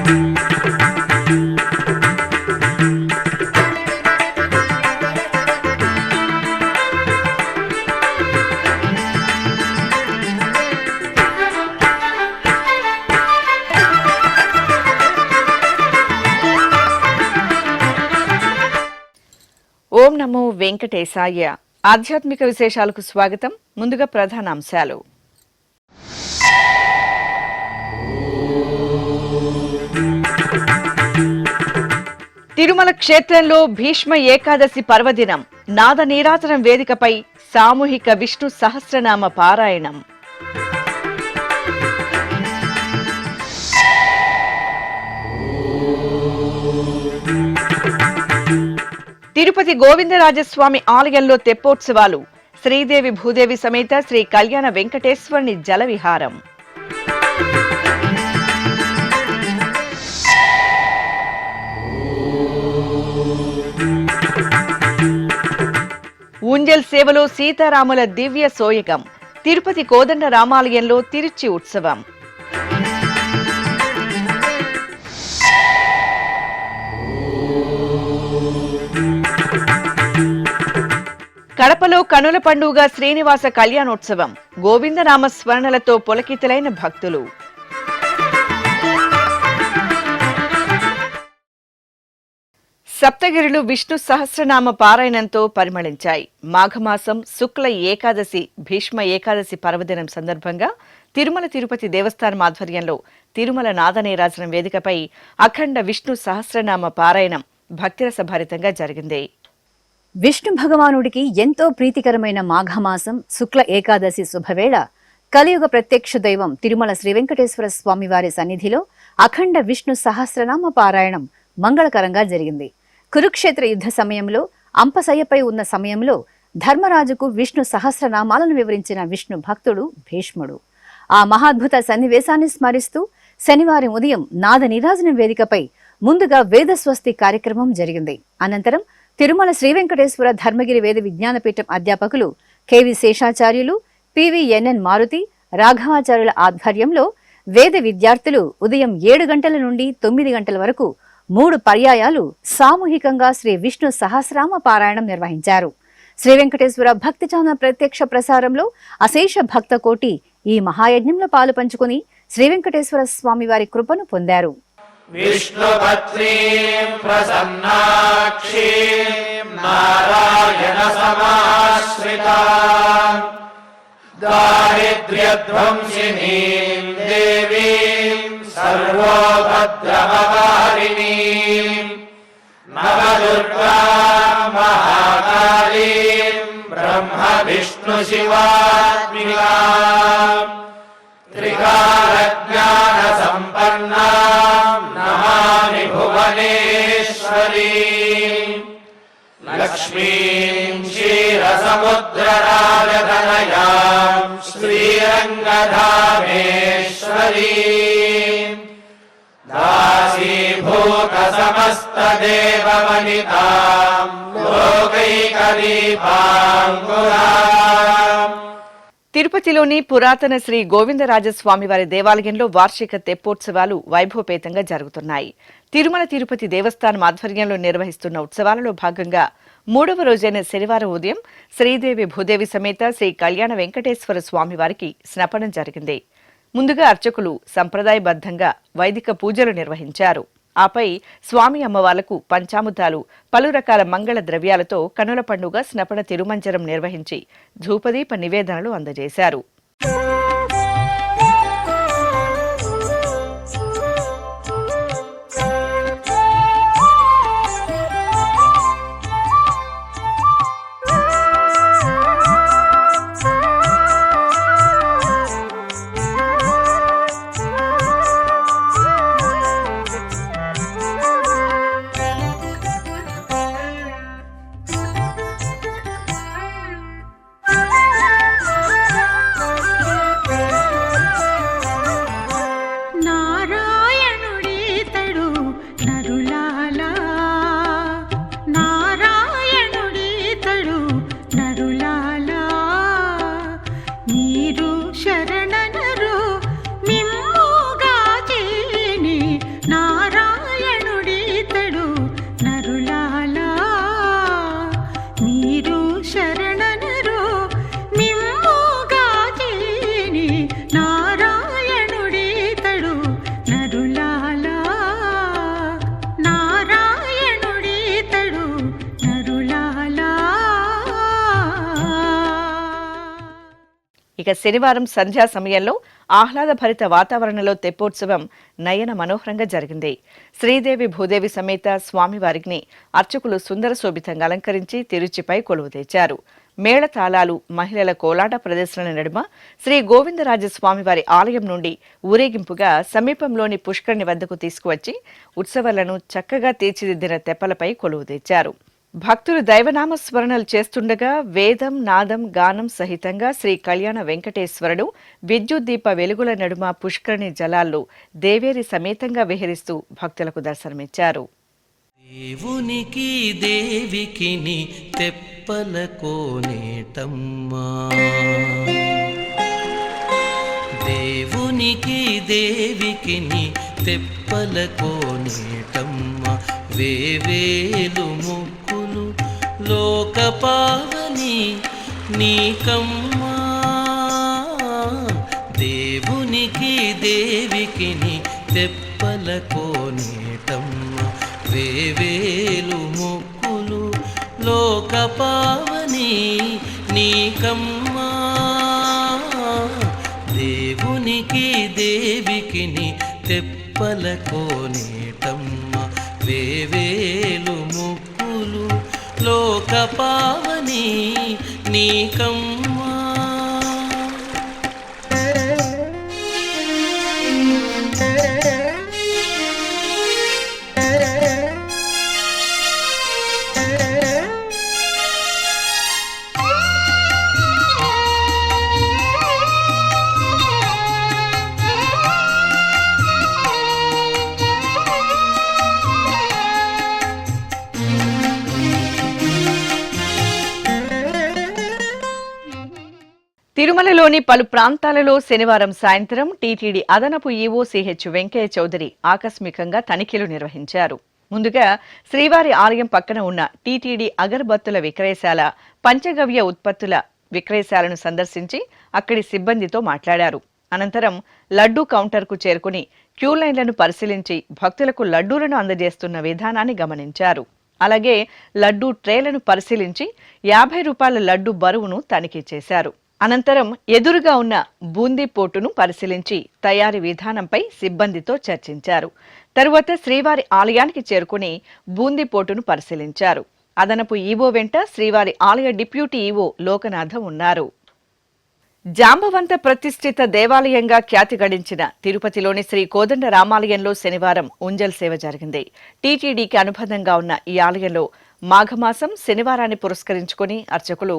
ఓం నమో వెంకటేశాయ. ఆధ్యాత్మిక విశేషాలకు స్వాగతం. ముందుగా ప్రధానాంశాలు. తిరుమల క్షేత్రంలో భీష్మ ఏకాదశి పర్వదినం. నాద నీరాజనం వేదికపై సామూహిక విష్ణు సహస్రనామ పారాయణం. తిరుపతి గోవిందరాజస్వామి ఆలయంలో తెప్పోత్సవాలు. శ్రీదేవి భూదేవి సమేత శ్రీ కళ్యాణ వెంకటేశ్వరుని జల విహారం. ఊంజల్ సేవలో సీతారాముల దివ్య సోయగం. తిరుపతి కోదండ రామాలయంలో తిరుచి ఉత్సవం. కడపలో కనుల పండుగ శ్రీనివాస కళ్యాణోత్సవం. గోవిందనామ స్మరణలతో పులకితులైన భక్తులు. సప్తగిరులు విష్ణు సహస్రనామ పారాయణంతో పరిమళించాయి. మాఘమాసం శుక్ల ఏకాదశి భీష్మ ఏకాదశి పర్వదినం సందర్భంగా తిరుమల తిరుపతి దేవస్థానం ఆధ్వర్యంలో తిరుమల నాదనీరాజనం వేదికపై అఖండ విష్ణు సహస్రనామ పారాయణం భక్తిరసభరితంగా జరిగింది. విష్ణు భగవానుడికి ఎంతో ప్రీతికరమైన మాఘమాసం శుక్ల ఏకాదశి శుభవేళ కలియుగ ప్రత్యక్ష దైవం తిరుమల శ్రీ వెంకటేశ్వర స్వామి వారి సన్నిధిలో అఖండ విష్ణు సహస్రనామ పారాయణం మంగళకరంగా జరిగింది. కురుక్షేత్ర యుద్ధ సమయంలో అంపశయ్యపై ఉన్న సమయంలో ధర్మరాజుకు విష్ణు సహస్రనామాలను వివరించిన విష్ణు భక్తుడు భీష్ముడు. ఆ మహాద్భుత సన్నివేశాన్ని స్మరిస్తూ శనివారం ఉదయం నాద నీరాజనం వేదికపై ముందుగా వేదస్వస్తి కార్యక్రమం జరిగింది. అనంతరం తిరుమల శ్రీ వెంకటేశ్వర ధర్మగిరి వేద విజ్ఞానపీఠం అధ్యాపకులు కెవి శేషాచార్యులు, పివిఎన్ఎన్ మారుతి, రాఘవాచార్యుల ఆధ్వర్యంలో వేద విద్యార్థులు ఉదయం 7 గంటల నుండి 9 గంటల వరకు 3 పర్యాయాలు సామూహికంగా శ్రీ విష్ణు సహస్రనామ పారాయణం నిర్వహించారు. శ్రీ వెంకటేశ్వర భక్తి ఛానల్ ప్రత్యక్ష ప్రసారంలో అశేష భక్త కోటి ఈ మహాయజ్ఞంలో పాలు పంచుకుని శ్రీ వెంకటేశ్వర స్వామి వారి కృపను పొందారు. విష్ణుపత్రీం ప్రసన్నాక్షీం నారాయణ సమాశ్రితాం దారిద్ర్యధ్వంసినీం దేవీం సర్వోపద్రవహారిణీం నవదుర్గాం మహాకాళీం బ్రహ్మ విష్ణు శివాత్మికాం త్రికాలజ్ఞాన సంపన్నాం నమామి భువనేశ్వరీం లక్ష్మీం క్షీరసముద్రరాజతనయాం శ్రీరంగధామేశ్వరీం దాసీభూత సమస్త దేవవనితాం లోకైకదీపాంకురాం. తిరుపతిలోని పురాతన శ్రీ గోవిందరాజస్వామివారి దేవాలయంలో వార్షిక తెప్పోత్సవాలు వైభవపేతంగా జరుగుతున్నాయి. తిరుమల తిరుపతి దేవస్థానం ఆధ్వర్యంలో నిర్వహిస్తున్న ఉత్సవాలలో భాగంగా 3వ రోజైన శనివారం ఉదయం శ్రీదేవి భూదేవి సమేత శ్రీ కళ్యాణ వెంకటేశ్వర స్వామివారికి స్నపనం జరిగింది. ముందుగా అర్చకులు సంప్రదాయబద్ధంగా వైదిక పూజలు నిర్వహించారు. ఆపై స్వామి అమ్మవార్లకు పంచామృతాలు, పలు రకాల మంగళ ద్రవ్యాలతో కనుల పండుగ స్నపన తిరుమంజనం నిర్వహించి ధూపదీప నివేదనలు అందజేశారు. ఇక శనివారం సంధ్యా సమయంలో ఆహ్లాదభరిత వాతావరణంలో తెప్పోత్సవం నయన మనోహరంగా జరిగింది. శ్రీదేవి భూదేవి సమేత స్వామివారిని అర్చకులు సుందర శోభితంగా అలంకరించి తిరుచిపై కొలువు తెచ్చారు. మేళతాళాలు, మహిళల కోలాట ప్రదర్శనల నడుమ శ్రీ గోవిందరాజస్వామివారి ఆలయం నుండి ఊరేగింపుగా సమీపంలోని పుష్కరిణి వద్దకు తీసుకువచ్చి ఉత్సవాలను చక్కగా తీర్చిదిద్దిన తెప్పలపై కొలువు తెచ్చారు. భక్తులు దైవనామ స్మరణలు చేస్తుండగా వేదం, నాదం, గానం సహితంగా శ్రీ కళ్యాణ వెంకటేశ్వరుడు విద్యుత్ దీప వెలుగుల నడుమ పుష్కరిణి జలాల్లో దేవేరి సమేతంగా విహరిస్తూ భక్తులకు దర్శనమిచ్చారు. దేవునికి దేవికిని తెప్పల కోనేటమ్మా, దేవునికి దేవికిని తెప్పల కోనేటమ్మా, వేవేలు ముక్కులు లోకపావని నీకమ్మా, దేవునికి దేవికిని తెప్పల కోనేటమ్మా, వేవేలు ముక్కులు లోకపావని నీకమ్మా, దేవునికి దేవికిని తెప్పల కోనేటమ్మా, వేవేలు ముక్కులు లోకపావని నీకమ్మా. తిరుమలలోని పలు ప్రాంతాలలో శనివారం సాయంత్రం టీటీడీ అదనపు ఈవో సిహెచ్ వెంకయ్య చౌదరి ఆకస్మికంగా తనిఖీలు నిర్వహించారు. ముందుగా శ్రీవారి ఆలయం పక్కన ఉన్న టీటీడీ అగరబత్తుల విక్రయశాల, పంచగవ్య ఉత్పత్తుల విక్రయశాలను సందర్శించి అక్కడి సిబ్బందితో మాట్లాడారు. అనంతరం లడ్డూ కౌంటర్కు చేరుకుని క్యూ లైన్లను పరిశీలించి భక్తులకు లడ్డూలను అందజేస్తున్న విధానాన్ని గమనించారు. అలాగే లడ్డూ ట్రేలను పరిశీలించి 50 రూపాయల లడ్డూ బరువును తనిఖీ చేశారు. అనంతరం ఎదురుగా ఉన్న బూందీ పోటును పరిశీలించి తయారీ విధానంపై సిబ్బందితో చర్చించారు. తరువాత శ్రీవారి ఆలయానికి చేరుకుని బూందీ పోటును పరిశీలించారు. అదనపు ఈవో వెంట శ్రీవారి ఆలయ డిప్యూటీ ఈవో లోకనాథం ఉన్నారు. జాంబవంత ప్రతిష్ఠిత దేవాలయంగా ఖ్యాతి గడించిన తిరుపతిలోని శ్రీ కోదండ రామాలయంలో శనివారం ఉంజల్ సేవ జరిగింది. టీటీడీకి అనుబంధంగా ఉన్న ఈ ఆలయంలో మాఘమాసం శనివారాన్ని పురస్కరించుకుని అర్చకులు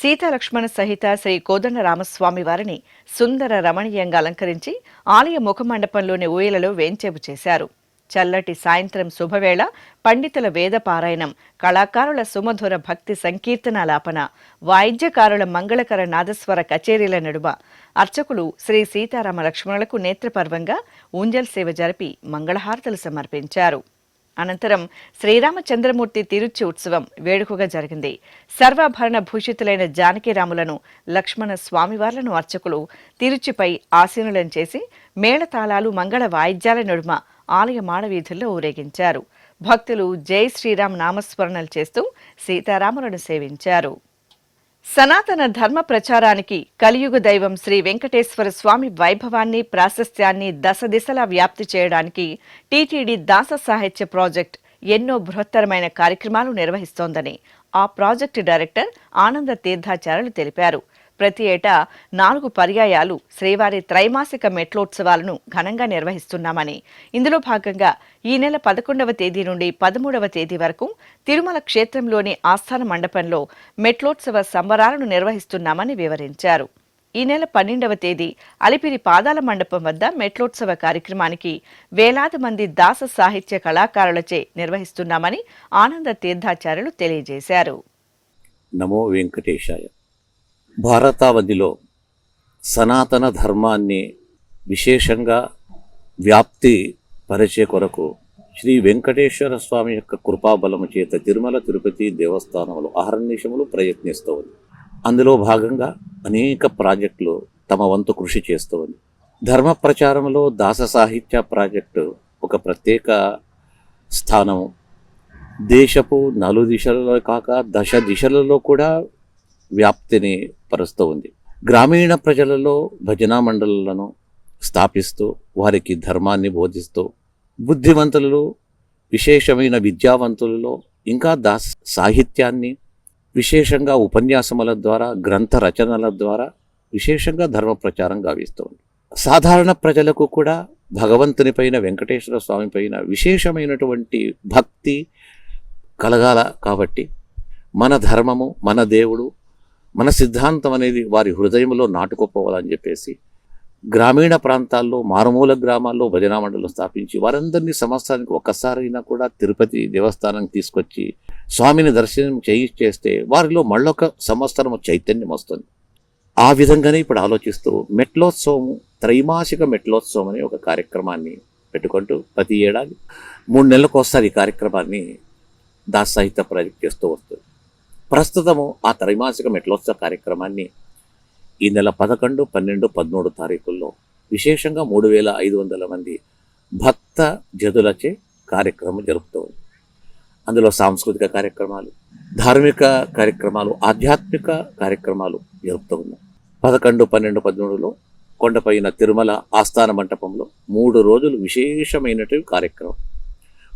సీతాలక్ష్మణ సహిత శ్రీ కోదండ రామస్వామి వారిని సుందర రమణీయంగా అలంకరించి ఆలయ ముఖమండపంలోని ఊయలలో వేంచేపు చేశారు. చల్లటి సాయంత్రం శుభవేళ పండితుల వేద పారాయణం, కళాకారుల సుమధుర భక్తి సంకీర్తనాలాపన, వాయిద్యకారుల మంగళకర నాదస్వర కచేరీల నడుమ అర్చకులు శ్రీ సీతారామ లక్ష్మణులకు నేత్రపర్వంగా ఉంజల్ సేవ జరిపి మంగళహారతులు సమర్పించారు. అనంతరం శ్రీరామచంద్రమూర్తి తిరుచి ఉత్సవం వేడుకగా జరిగింది. సర్వాభరణ భూషితులైన జానకిరాములను, లక్ష్మణ స్వామివార్లను అర్చకులు తిరుచిపై ఆసీనులను చేసి మేళతాళాలు, మంగళ వాయిద్యాల నడుమ ఆలయ మాడవీధుల్లో ఊరేగించారు. భక్తులు జై శ్రీరామ్ నామస్మరణలు చేస్తూ సీతారాములను సేవించారు. సనాతన ధర్మ ప్రచారానికి కలియుగ దైవం శ్రీ వెంకటేశ్వర స్వామి వైభవాన్ని, ప్రాశస్త్యాన్ని దశ దిశలా వ్యాప్తి చేయడానికి టీటీడీ దాస సాహిత్య ప్రాజెక్ట్ ఎన్నో బృహత్తరమైన కార్యక్రమాలు నిర్వహిస్తోందని ఆ ప్రాజెక్టు డైరెక్టర్ ఆనంద తీర్థాచార్యులు తెలిపారు. ప్రతి ఏటా 4 పర్యాయాలు శ్రీవారి త్రైమాసిక మెట్లోత్సవాలను ఘనంగా నిర్వహిస్తున్నామని, ఇందులో భాగంగా ఈ నెల 11వ తేదీ నుండి 13వ తేదీ వరకు తిరుమల క్షేత్రంలోని ఆస్థాన మండపంలో మెట్లోత్సవ సంబరాలను నిర్వహిస్తున్నామని వివరించారు. ఈ నెల 12వ తేదీ అలిపిరి పాదాల మండపం వద్ద మెట్లోత్సవ కార్యక్రమానికి వేలాది మంది దాస సాహిత్య కళాకారులచే నిర్వహిస్తున్నామని ఆనంద తీర్థాచార్యులు తెలియజేశారు. నమో వెంకటేశాయ. భారతావధిలో సనాతన ధర్మాన్ని విశేషంగా వ్యాప్తి పరిచే కొరకు శ్రీ వెంకటేశ్వర స్వామి యొక్క కృపాబలము చేత తిరుమల తిరుపతి దేవస్థానంలో అహర్నిశములు ప్రయత్నిస్తూ ఉంది. అందులో భాగంగా అనేక ప్రాజెక్టులు తమ వంతు కృషి చేస్తూ ఉంది. ధర్మ ప్రచారంలో దాస సాహిత్య ప్రాజెక్టు ఒక ప్రత్యేక స్థానము. దేశపు 4 దిశలలో కాక 10 దిశలలో కూడా వ్యాప్తిని పరుస్తూ ఉంది. గ్రామీణ ప్రజలలో భజనా మండలులను స్థాపిస్తూ వారికి ధర్మాన్ని బోధిస్తూ బుద్ధివంతులలో విశేషమైన విద్యావంతులలో ఇంకా సాహిత్యాన్ని విశేషంగా ఉపన్యాసముల ద్వారా గ్రంథ రచనల ద్వారా విశేషంగా ధర్మ ప్రచారం గావిస్తోంది. సాధారణ ప్రజలకు కూడా భగవంతునిపైన వెంకటేశ్వర స్వామి పైన విశేషమైనటువంటి భక్తి కలగాల. కాబట్టి మన ధర్మము, మన దేవుడు, మన సిద్ధాంతం అనేది వారి హృదయంలో నాటుకుపోవాలని చెప్పేసి గ్రామీణ ప్రాంతాల్లో, మారుమూల గ్రామాల్లో భజనా మండలం స్థాపించి వారందరినీ సంవత్సరానికి ఒక్కసారైనా కూడా తిరుపతి దేవస్థానానికి తీసుకొచ్చి స్వామిని దర్శనం చేస్తే వారిలో మళ్ళొక సంవత్సరం చైతన్యం వస్తుంది. ఆ విధంగానే ఇప్పుడు ఆలోచిస్తూ మెట్లోత్సవము, త్రైమాసిక మెట్లోత్సవం అనే ఒక కార్యక్రమాన్ని పెట్టుకుంటూ ప్రతి ఏడాది 3 నెలలకు ఒకసారి ఈ కార్యక్రమాన్ని దాస్ సాహిత్య ప్రాజెక్ట్ చేస్తూ వస్తుంది. ప్రస్తుతము ఆ త్రైమాసిక మెట్లోత్సవ కార్యక్రమాన్ని ఈ నెల 11, 12, 13 తారీఖుల్లో విశేషంగా 3500 మంది భక్త జదులచే కార్యక్రమం జరుపుతుంది. అందులో సాంస్కృతిక కార్యక్రమాలు, ధార్మిక కార్యక్రమాలు, ఆధ్యాత్మిక కార్యక్రమాలు జరుపుతూ ఉన్నాయి. 11, 12, 13లో కొండపైన తిరుమల ఆస్థాన మంటపంలో 3 రోజులు విశేషమైనటువంటి కార్యక్రమం.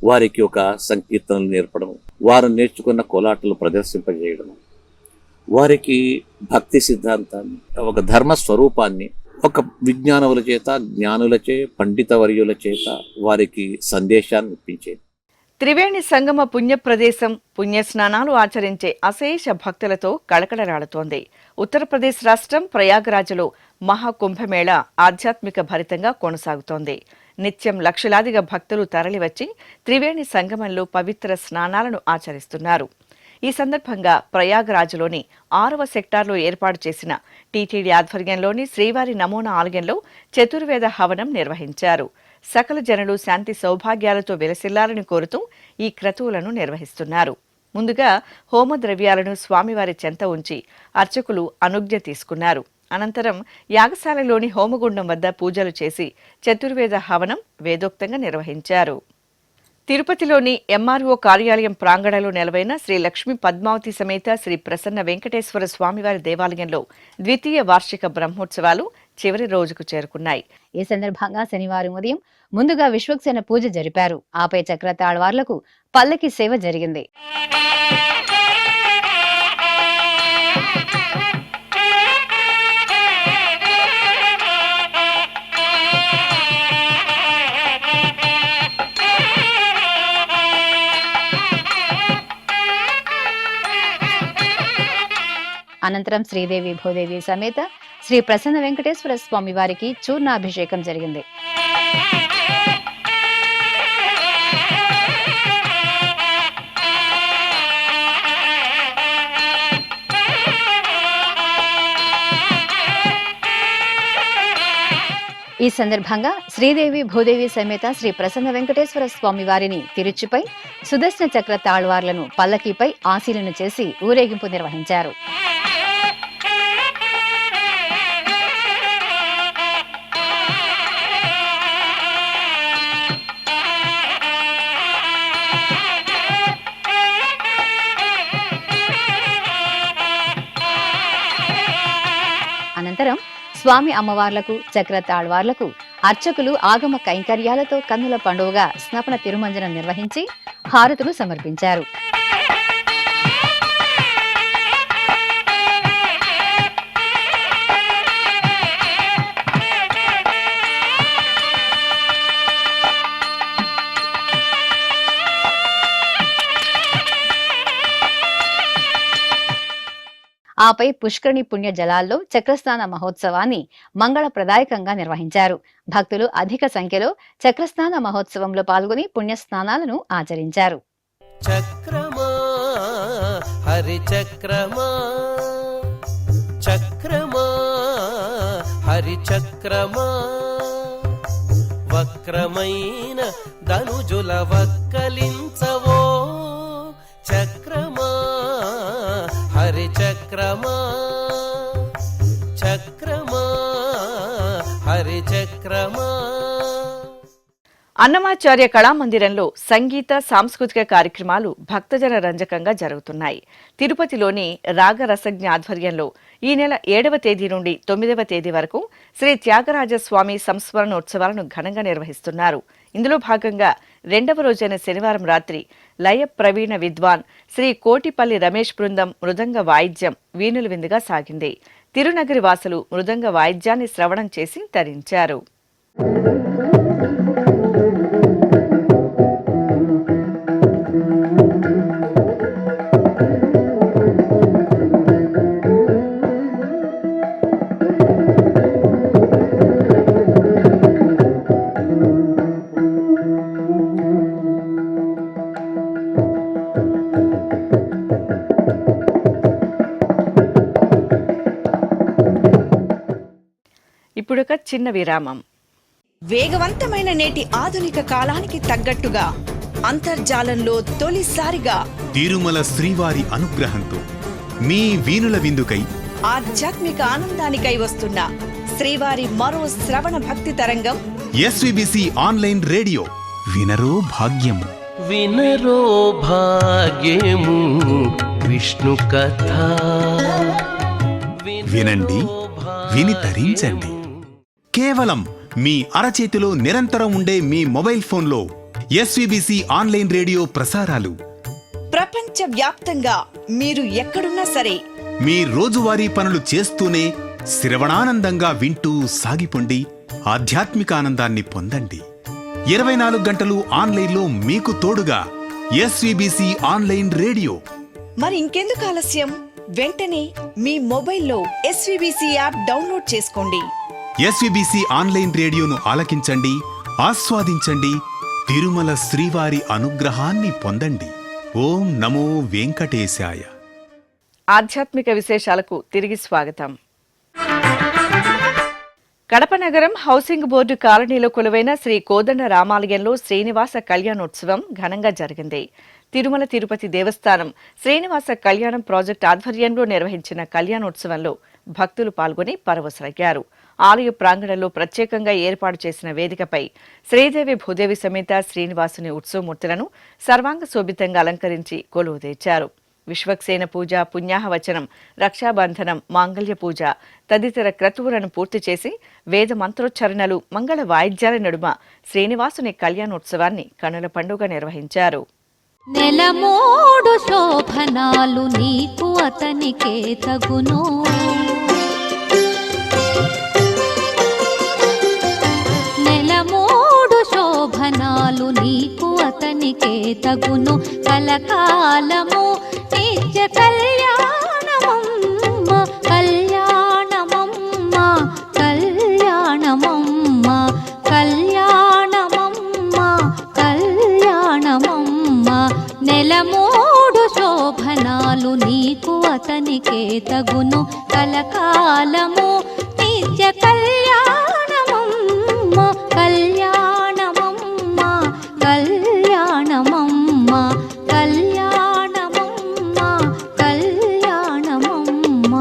వారికి ఒక సంకీర్తనలు నేర్పడము, వారు నేర్చుకున్న కోలాటలు ప్రదర్శింపజేయడము, వారికి భక్తి సిద్ధాంతాన్ని, ఒక ధర్మ స్వరూపాన్ని ఒక విజ్ఞానముల చేత, జ్ఞానులచే, పండిత వర్యుల చేత వారికి సందేశాన్ని ఇప్పించేది. త్రివేణి సంగమ పుణ్యప్రదేశం పుణ్యస్నానాలు ఆచరించే అశేష భక్తులతో కళకళలాడుతోంది. ఉత్తరప్రదేశ్ రాష్ట్రం ప్రయాగరాజ్లో మహాకుంభమేళ ఆధ్యాత్మిక భరితంగా కొనసాగుతోంది. నిత్యం లక్షలాదిగా భక్తులు తరలివచ్చి త్రివేణి సంగమంలో పవిత్ర స్నానాలను ఆచరిస్తున్నారు. ఈ సందర్భంగా ప్రయాగరాజ్లోని 6వ సెక్టార్లో ఏర్పాటు చేసిన టీటీడీ ఆధ్వర్యంలోని శ్రీవారి నమూనా ఆలయంలో చతుర్వేద హవనం నిర్వహించారు. సకల జనులు శాంతి సౌభాగ్యాలతో వెలసిల్లాలని కోరుతూ ఈ క్రతువులను నిర్వహిస్తున్నారు. ముందుగా హోమద్రవ్యాలను స్వామివారి చెంత ఉంచి అర్చకులు అనుజ్ఞ తీసుకున్నారు. అనంతరం యాగశాలలోని హోమగుండం వద్ద పూజలు చేసి చతుర్వేద హవనం వేదోక్తంగా నిర్వహించారు. తిరుపతిలోని ఎంఆర్ఓ కార్యాలయం ప్రాంగణంలో నెలవైన శ్రీ లక్ష్మీ పద్మావతి సమేత శ్రీ ప్రసన్న వెంకటేశ్వర స్వామివారి దేవాలయంలో ద్వితీయ వార్షిక బ్రహ్మోత్సవాలు చివరి రోజుకు చేరుకున్నాయి. ఈ సందర్భంగా శనివారం ఉదయం ముందుగా విశ్వక్సేన పూజ జరిపారు. ఆపై చక్రతాళ్వార్లకు పల్లకి సేవ జరిగింది. అనంతరం శ్రీదేవి భూదేవి సమేత శ్రీ ప్రసన్న వెంకటేశ్వర స్వామి వారికి చూర్ణాభిషేకం జరిగింది. ఈ సందర్భంగా శ్రీదేవి భూదేవి సమేత శ్రీ ప్రసన్న వెంకటేశ్వర స్వామి వారిని తిరుచుపై సుదర్శన చక్ర తాళ్వార్లను పల్లకీపై ఆశీలన చేసి ఊరేగింపు నిర్వహించారు. అనంతరం స్వామి అమ్మవార్లకు, చక్ర తాళ్వార్లకు అర్చకులు ఆగమ కైంకర్యాలతో కన్నుల పండుగగా స్నపన తిరుమంజనం నిర్వహించి హారతులు సమర్పించారు. ఆపై పుష్కరిణి పుణ్య జలాల్లో చక్రస్నాన మహోత్సవాన్ని మంగళప్రదాయకంగా నిర్వహించారు. భక్తులు అధిక సంఖ్యలో చక్రస్నాన మహోత్సవంలో పాల్గొని పుణ్యస్నానాలను ఆచరించారు. చక్రమా హరి చక్రమా, చక్రమా హరి చక్రమా, వక్రమైన ధనుజుల వక్కలించవో చక్రమా హరి చక్రమా, చక్రమా హరి చక్రమా. అన్నమాచార్య కళామందిరంలో సంగీత సాంస్కృతిక కార్యక్రమాలు భక్తజన రంజకంగా జరుగుతున్నాయి. తిరుపతిలోని రాగరసజ్ఞ ఆధ్వర్యంలో ఈ నెల 7వ తేదీ నుండి 9వ తేదీ వరకు శ్రీ త్యాగరాజస్వామి సంస్మరణోత్సవాలను ఘనంగా నిర్వహిస్తున్నారు. ఇందులో భాగంగా 2వ రోజైన శనివారం రాత్రి లయ ప్రవీణ విద్వాన్ శ్రీ కోటిపల్లి రమేష్ బృందం మృదంగ వాయిద్యం వీణుల విందుగా సాగింది. తిరునగరి వాసులు మృదంగ వాయిద్యాన్ని శ్రవణం చేసి తరించారు. ఇప్పుడొక చిన్న విరామం. వేగవంతమైన నేటి ఆధునిక కాలానికి తగ్గట్టుగా అంతర్జాలంలో తొలిసారిగా తిరుమల శ్రీవారి అనుగ్రహంతో మీ వీణుల విందుకై ఆధ్యాత్మిక ఆనందానికై వస్తున్న శ్రీవారి మరో శ్రవణ భక్తి తరంగం ఎస్విబిసి ఆన్లైన్ రేడియో వినరో భాగ్యము. వినరో భాగ్యము విష్ణు కథ. వినండి, విని తరించండి. కేవలం మీ అరచేతిలో నిరంతరం ఉండే మీ మొబైల్ ఫోన్లో ఎస్విబిసి ఆన్లైన్ రేడియో ప్రసారాలు ప్రపంచ వ్యాప్తంగా మీరు ఎక్కడున్నా సరే మీ రోజువారీ పనులు చేస్తూనే శ్రవణానందంగా వింటూ సాగిపోండి, ఆధ్యాత్మిక ఆనందాన్ని పొందండి. 24 గంటలు ఆన్లైన్లో మీకు తోడుగా ఎస్విబిసి ఆన్లైన్ రేడియో. మరి ఇంకెందుకు ఆలస్యం? వెంటనే మీ మొబైల్లో ఎస్విబిసి యాప్ డౌన్లోడ్ చేసుకోండి. ఎస్విబిసి ఆన్లైన్ రేడియోను ఆలకించండి, ఆస్వాదించండి, తిరుమల శ్రీవారి అనుగ్రహాన్ని పొందండి. ఓం నమో వెంకటేశాయ. ఆధ్యాత్మిక విశేషాలకు తిరిగి స్వాగతం. కడప నగరం హౌసింగ్ బోర్డు కాలనీలో కొలువైన శ్రీ కోదండ రామాలయంలో శ్రీనివాస కళ్యాణోత్సవం ఘనంగా జరిగింది. తిరుమల తిరుపతి దేవస్థానం శ్రీనివాస కళ్యాణం ప్రాజెక్టు ఆధ్వర్యంలో నిర్వహించిన కళ్యాణోత్సవంలో భక్తులు పాల్గొని పరవశులయ్యారు. ఆలయ ప్రాంగణంలో ప్రత్యేకంగా ఏర్పాటు చేసిన వేదికపై శ్రీదేవి భూదేవి సమేత శ్రీనివాసుని ఉత్సవమూర్తులను సర్వాంగ శోభితంగా అలంకరించి కొలువు తెచ్చారు. విశ్వక్సేన పూజ, పుణ్యాహవచనం, రక్షాబంధనం, మాంగళ్య పూజ తదితర క్రతువులను పూర్తి చేసి వేద మంత్రోచ్చరణలు, మంగళ వాయిద్యాల నడుమ శ్రీనివాసుని కళ్యాణోత్సవాన్ని కనుల పండుగ నిర్వహించారు. నెలమోడు శోభనాలు నీకు అతనికే తగును, నెలమోడు శోభనాలు నీకు అతనికే తగును, కలకాలము నిత్య కళ్యాణమమ్మ, కళ్యాణమమ్మ, కళ్యాణమమ్మ, కళ్యాణమమ్మ, కళ్యాణమమ్మ. నెలమోడు శోభనాలు నీకు అతనికే తగును, కలకాలము నిత్య కళ్యాణమమ్మ, కళ్యాణమమ్మ, కళ్యాణమమ్మ, కళ్యాణమమ్మ, కళ్యాణమమ్మ.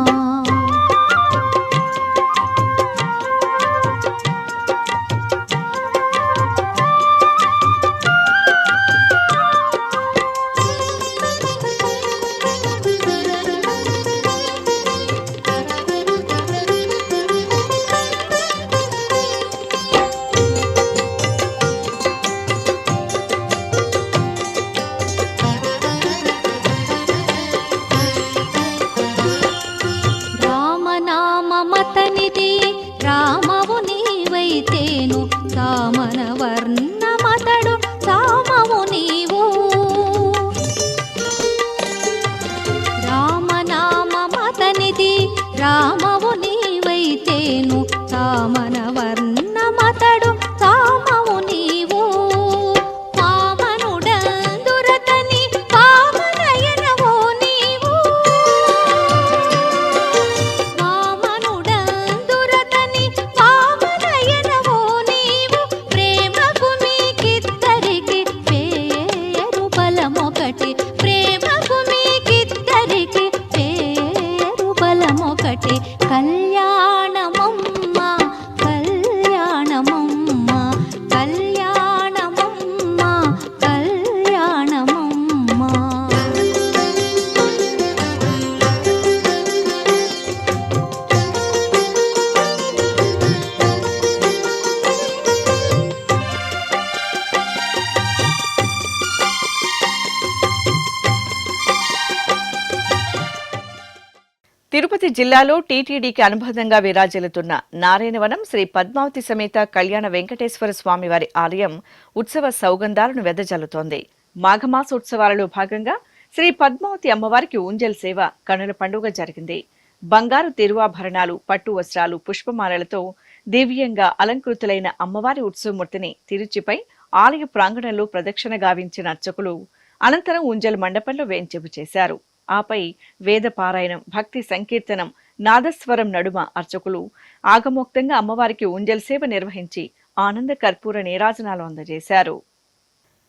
తిరుపతి జిల్లాలో టీటీడీకి అనుబంధంగా విరాజిల్లుతున్న నారాయణవనం శ్రీ పద్మావతి సమేత కళ్యాణ వెంకటేశ్వర స్వామివారి ఆలయం ఉత్సవ సౌగంధాలను వెదజల్లుతోంది. మాఘమాస ఉత్సవాలలో భాగంగా శ్రీ పద్మావతి అమ్మవారికి ఊంజల్ సేవ కనుల పండుగ జరిగింది. బంగారు తిరువాభరణాలు, పట్టు వస్త్రాలు, పుష్పమాలలతో దివ్యంగా అలంకృతులైన అమ్మవారి ఉత్సవమూర్తిని తిరుచిపై ఆలయ ప్రాంగణంలో ప్రదక్షిణ గావించిన అర్చకులు అనంతరం ఊంజల్ మండపంలో వేంచేపు చేశారు. ఆపై వేద పారాయణం, భక్తి సంకీర్తనం, నాదస్వరం నడుమ అర్చకులు ఆగమోక్తంగా అమ్మవారికి ఊంజల్ సేవ నిర్వహించి ఆనంద కర్పూర నీరాజనాలు అందజేశారు.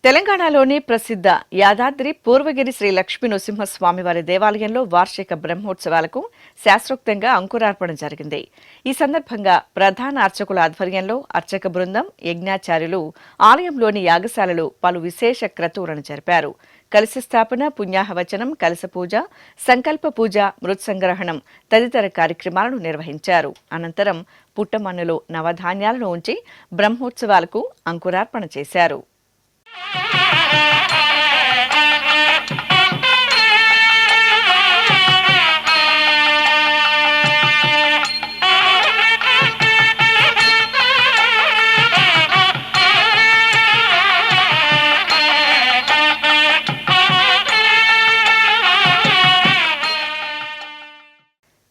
తెలంగాణలోని ప్రసిద్ధ యాదాద్రి పూర్వగిరి శ్రీ లక్ష్మీ నృసింహస్వామివారి దేవాలయంలో వార్షిక బ్రహ్మోత్సవాలకు శాస్త్రోక్తంగా అంకురార్పణ జరిగింది. ఈ సందర్భంగా ప్రధాన అర్చకుల ఆధ్వర్యంలో అర్చక బృందం, యజ్ఞాచార్యులు ఆలయంలోని యాగశాలలో పలు విశేష క్రతువులను జరిపారు. కలశ స్థాపన, పుణ్యాహవచనం, కలశ పూజ, సంకల్ప పూజ, మృత్సంగ్రహణం తదితర కార్యక్రమాలను నిర్వహించారు. అనంతరం పుట్టమన్నులో నవధాన్యాలను ఉంచి బ్రహ్మోత్సవాలకు అంకురార్పణ చేశారు.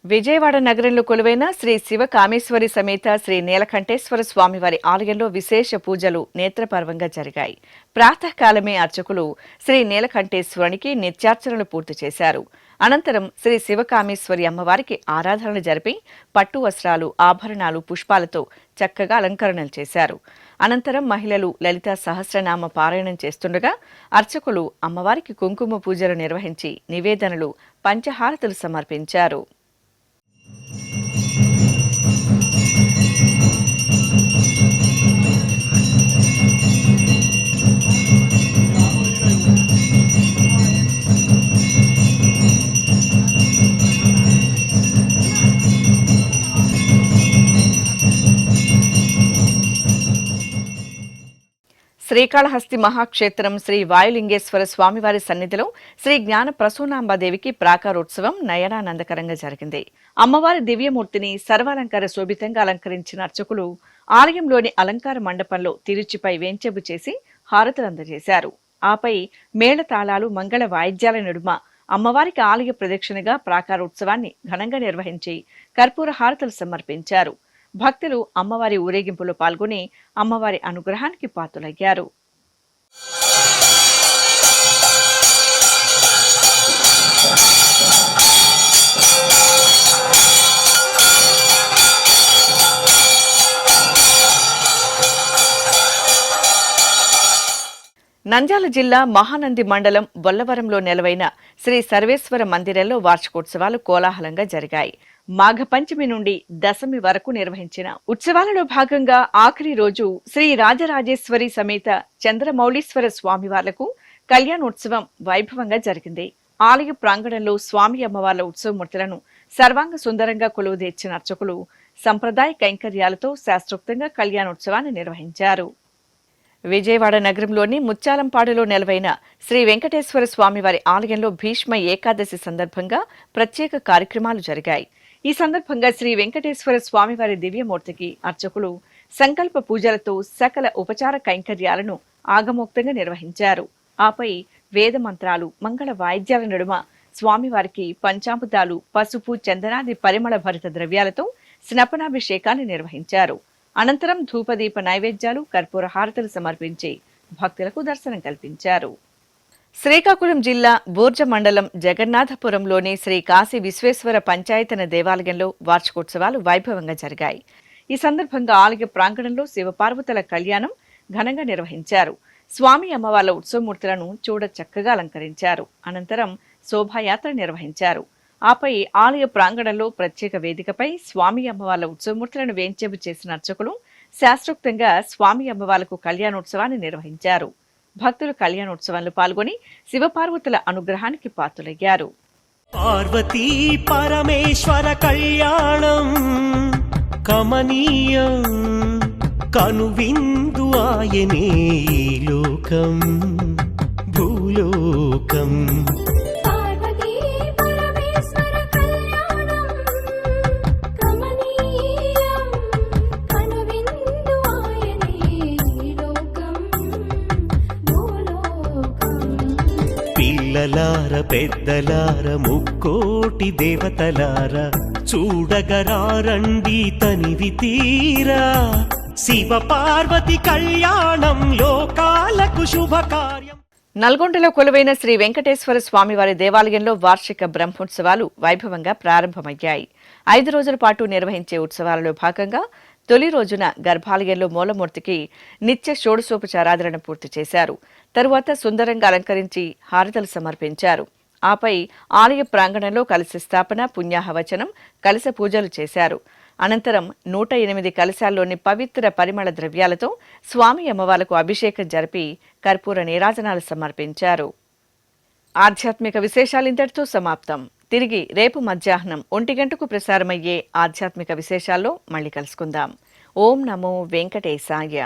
విజయవాడ నగరంలో కొలువైన శ్రీ శివకామేశ్వరి సమేత శ్రీ నీలకంఠేశ్వర స్వామివారి ఆలయంలో విశేష పూజలు నేత్రపర్వంగా జరిగాయి. ప్రాతకాలమే అర్చకులు శ్రీ నీలకంఠేశ్వరునికి నిత్యార్చనలు పూర్తి చేశారు. అనంతరం శ్రీ శివకామేశ్వరి అమ్మవారికి ఆరాధనలు జరిపి పట్టు వస్త్రాలు, ఆభరణాలు, పుష్పాలతో చక్కగా అలంకరణలు చేశారు. అనంతరం మహిళలు లలిత సహస్రనామ పారాయణం చేస్తుండగా అర్చకులు అమ్మవారికి కుంకుమ పూజలు నిర్వహించి నివేదనలు, పంచహారతులు సమర్పించారు. శ్రీకాళహస్తి మహాక్షేత్రం శ్రీ వాయులింగేశ్వర స్వామివారి సన్నిధిలో శ్రీ జ్ఞాన ప్రసూనాంబాదేవికి ప్రాకారోత్సవం నయనానందకరంగా జరిగింది. అమ్మవారి దివ్యమూర్తిని సర్వాలంకార శోభితంగా అలంకరించిన అర్చకులు ఆలయంలోని అలంకార మండపంలో తిరుచిపై వేంచెబు చేసి హారతులు అందజేశారు. ఆపై మేళతాళాలు, మంగళ వాయిద్యాల నడుమ అమ్మవారికి ఆలయ ప్రదక్షిణగా ప్రాకారోత్సవాన్ని ఘనంగా నిర్వహించి కర్పూర హారతులు సమర్పించారు. భక్తులు అమ్మవారి ఊరేగింపులో పాల్గొని అమ్మవారి అనుగ్రహానికి పాత్రులయ్యారు. నంద్యాల జిల్లా మహానంది మండలం బొల్లవరంలో నెలవైన శ్రీ సర్వేశ్వర మందిరంలో వార్షికోత్సవాలు కోలాహలంగా జరిగాయి. మాఘపంచమి నుండి దశమి వరకు నిర్వహించిన ఉత్సవాలలో భాగంగా ఆఖరి రోజు శ్రీ రాజరాజేశ్వరి సమేత చంద్రమౌళీశ్వర స్వామివార్లకు కళ్యాణోత్సవం వైభవంగా జరిగింది. ఆలయ ప్రాంగణంలో స్వామి అమ్మవార్ల ఉత్సవమూర్తులను సర్వాంగ సుందరంగా కొలువుదీర్చిన అర్చకులు సంప్రదాయ కైంకర్యాలతో శాస్త్రోక్తంగా కళ్యాణోత్సవాన్ని నిర్వహించారు. విజయవాడ నగరంలోని ముత్యాలంపాడులో నెలవైన శ్రీ వెంకటేశ్వర స్వామివారి ఆలయంలో భీష్మ ఏకాదశి సందర్భంగా ప్రత్యేక కార్యక్రమాలు జరిగాయి. ఈ సందర్భంగా శ్రీ వెంకటేశ్వర స్వామివారి దివ్యమూర్తికి అర్చకులు సంకల్ప పూజలతో సకల ఉపచార కైంకర్యాలను ఆగమోక్తంగా నిర్వహించారు. ఆపై వేద మంత్రాలు, మంగళ వాయిద్యాల నడుమ స్వామివారికి పంచామృతాలు, పసుపు, చందనాది పరిమళ భరిత ద్రవ్యాలతో స్నపనాభిషేకాన్ని నిర్వహించారు. అనంతరం ధూపదీప నైవేద్యాలు, కర్పూర హారతులు సమర్పించి భక్తులకు దర్శనం కల్పించారు. శ్రీకాకుళం జిల్లా బూర్జ మండలం జగన్నాథపురంలోని శ్రీ కాశీ విశ్వేశ్వర పంచాయతన దేవాలయంలో వార్షికోత్సవాలు వైభవంగా జరిగాయి. ఈ సందర్భంగా ఆలయ ప్రాంగణంలో శివపార్వతుల కళ్యాణం ఘనంగా నిర్వహించారు. స్వామి అమ్మవార్ల ఉత్సవమూర్తులను చూడ చక్కగా అలంకరించారు. అనంతరం శోభాయాత్ర నిర్వహించారు. ఆపై ఆలయ ప్రాంగణంలో ప్రత్యేక వేదికపై స్వామి అమ్మవార్ల ఉత్సవమూర్తులను వేంచేపు చేసిన అర్చకులు శాస్త్రోక్తంగా స్వామి అమ్మవార్లకు కళ్యాణోత్సవాన్ని నిర్వహించారు. భక్తులు కళ్యాణోత్సవంలో పాల్గొని శివపార్వతుల అనుగ్రహానికి పాత్రులయ్యారు. పార్వతీ పరమేశ్వర కళ్యాణం కమనీయం కనువిందు ఆయనే లోకం భూలోకం. పార్వతీ పరమేశ్వర కళ్యాణం పిల్లలార పెద్దలార ముక్కోటి దేవతలార చూడగరారండి తనివి తీరా శివ పార్వతి కళ్యాణం లోకాలకు శుభకార్యం. నల్గొండలో కొలువైన శ్రీ వెంకటేశ్వర స్వామివారి దేవాలయంలో వార్షిక బ్రహ్మోత్సవాలు వైభవంగా ప్రారంభమయ్యాయి. 5 రోజుల పాటు నిర్వహించే ఉత్సవాలలో భాగంగా తొలి రోజున గర్భాలయంలో మూలమూర్తికి నిత్య షోడశోపచారాధరణ పూర్తి చేశారు. తరువాత సుందరంగా అలంకరించి హారతలు సమర్పించారు. ఆపై ఆలయ ప్రాంగణంలో కలశ స్థాపన, పుణ్యాహవచనం, కలశ పూజలు చేశారు. అనంతరం 108 కలశాల్లోని పవిత్ర పరిమళ ద్రవ్యాలతో స్వామి అమ్మవార్లకు అభిషేకం జరిపి కర్పూర నీరాజనాలు సమర్పించారు. ఆధ్యాత్మిక విశేషాలు ఇంతటితో సమాప్తం. తిరిగి రేపు మధ్యాహ్నం 1 గంటకు ప్రసారమయ్యే ఆధ్యాత్మిక విశేషాల్లో మళ్ళీ కలుసుకుందాం. ఓం నమో వెంకటేశాయ.